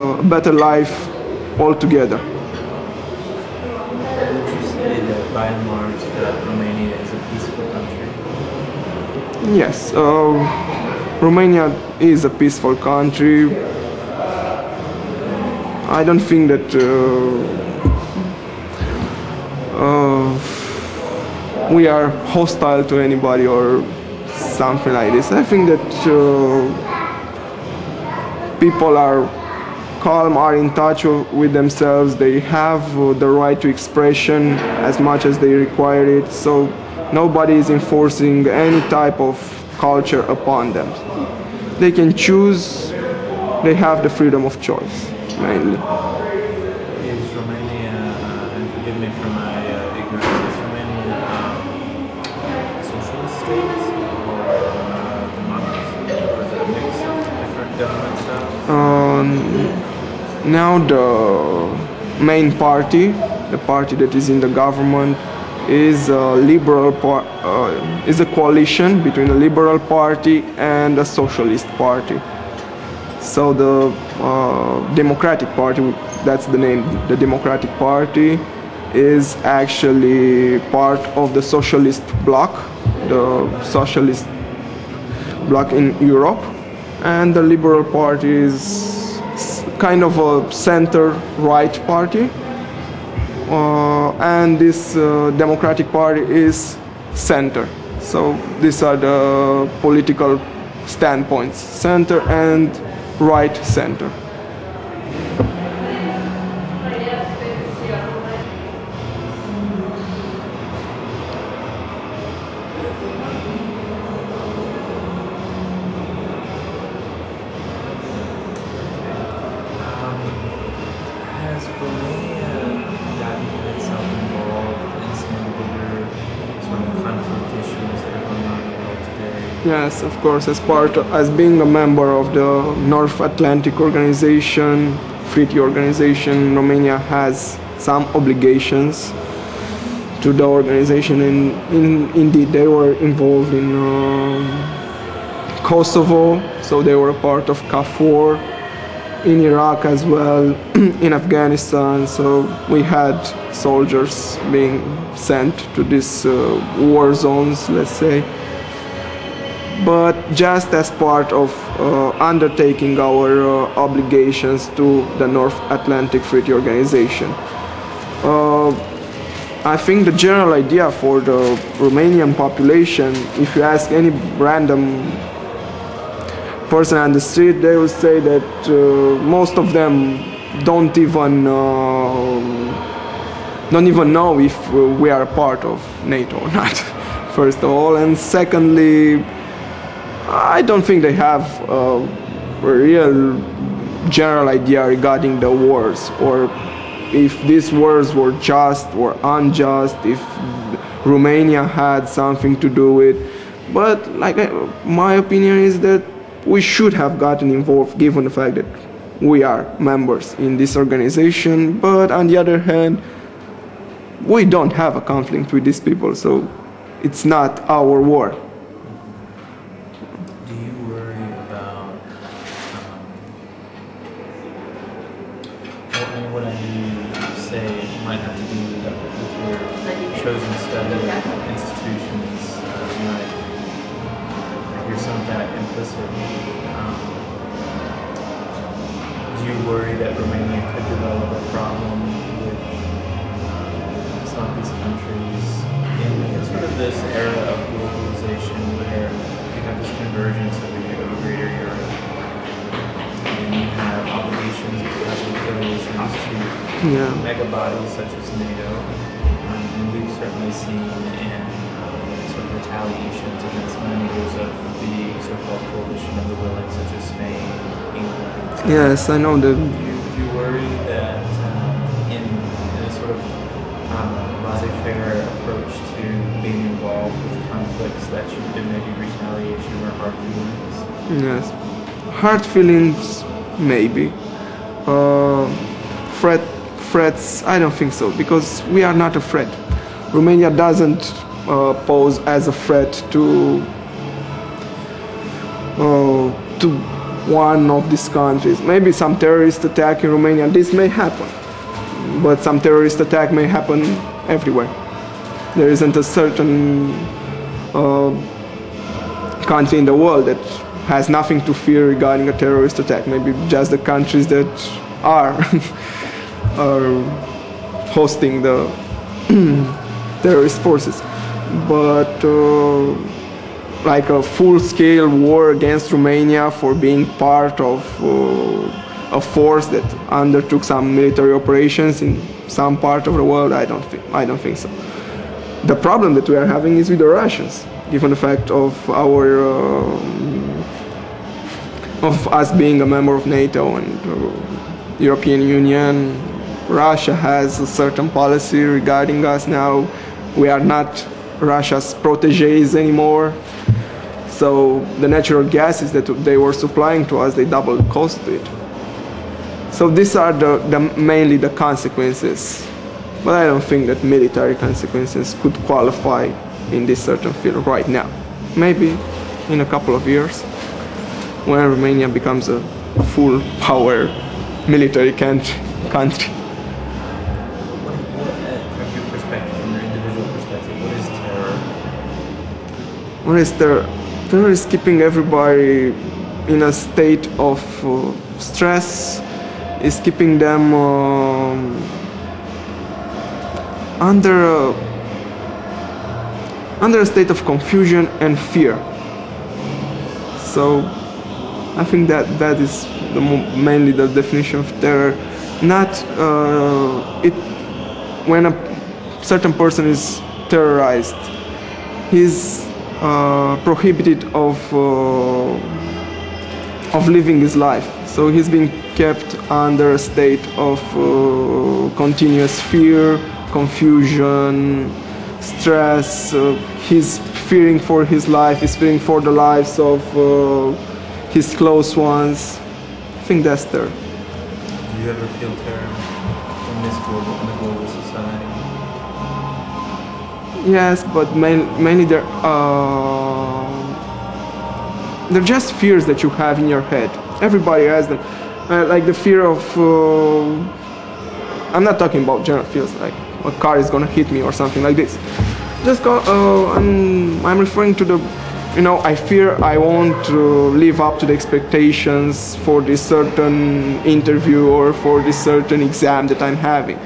a better life altogether. Would you say that by and large that Romania is a peaceful country? Yes, Romania is a peaceful country. I don't think that we are hostile to anybody or something like this. I think that people are calm, are in touch with themselves. They have the right to expression as much as they require it. So nobody is enforcing any type of culture upon them. They can choose. They have the freedom of choice, mainly. Is Romania, and forgive me for my ignorance, is Romania a socialist state or democracy, or is it a mix of different government styles? Now the main party, the party that is in the government, is a is a coalition between a liberal party and a socialist party. So the Democratic Party, that's the name, the Democratic Party is actually part of the socialist bloc, the socialist bloc in Europe, and the Liberal Party is kind of a center-right party, and this Democratic Party is center. So these are the political standpoints, center and right center. Has Romania gotten itself involved in some of the bigger sort of conflict issues that are going on in the world today? Yes, of course, as being a member of the North Atlantic Organization, Treaty Organization, Romania has some obligations to the organization, and indeed they were involved in Kosovo, so they were a part of KFOR, in Iraq as well, in Afghanistan, so we had soldiers being sent to these war zones, let's say. But just as part of undertaking our obligations to the North Atlantic Treaty Organization. I think the general idea for the Romanian population, if you ask any random person on the street, they will say that most of them don't even know if we are a part of NATO or not, first of all, and secondly, I don't think they have a real general idea regarding the wars, or if these wars were just or unjust, if Romania had something to do with. But my opinion is that we should have gotten involved, given the fact that we are members in this organization. But on the other hand, we don't have a conflict with these people, so it's not our war. Do you worry about, what I mean to say might have to do with your chosen study of institutions, I hear some of that implicit. Do you worry that Romania could develop a problem with some of these countries in sort of this era of globalization where you have this convergence of a greater Europe, and you have obligations because of affiliations to mega bodies such as NATO, and we've certainly seen in sort of retaliations against members of the so-called coalition of the willing, such as Spain, England. Yes, I know that. Do you worry that in a sort of laissez-faire approach to being involved with conflicts that you did maybe retaliation or hard feelings? Yes, hard feelings maybe. Threats, I don't think so, because we are not a threat. Romania doesn't pose as a threat to one of these countries. Maybe some terrorist attack in Romania, this may happen, but some terrorist attack may happen everywhere. There isn't a certain country in the world that has nothing to fear regarding a terrorist attack. Maybe just the countries that are are hosting the terrorist forces. But like a full-scale war against Romania for being part of a force that undertook some military operations in some part of the world, I don't think so. The problem that we are having is with the Russians, given the fact of of us being a member of NATO and European Union. Russia has a certain policy regarding us now. We are not Russia's protégés anymore. So the natural gases that they were supplying to us, they doubled the cost of it. So these are mainly the consequences. But I don't think that military consequences could qualify in this certain field right now. Maybe in a couple of years, when Romania becomes a full power military country. From your perspective, from your individual perspective, what is terror? What is terror? Terror is keeping everybody in a state of stress, is keeping them under a state of confusion and fear. So I think that is mainly the definition of terror. Not when a certain person is terrorized, he's prohibited of living his life. So he's being kept under a state of continuous fear, confusion, stress. He's fearing for his life. He's fearing for the lives of his close ones. I think that's terror. Do you ever feel terror in the global society? Yes, but mainly they're just fears that you have in your head. Everybody has them. Like the fear of... I'm not talking about general fears, like a car is gonna hit me or something like this. Just I'm referring to the... I fear I won't live up to the expectations for this certain interview or for this certain exam that I'm having.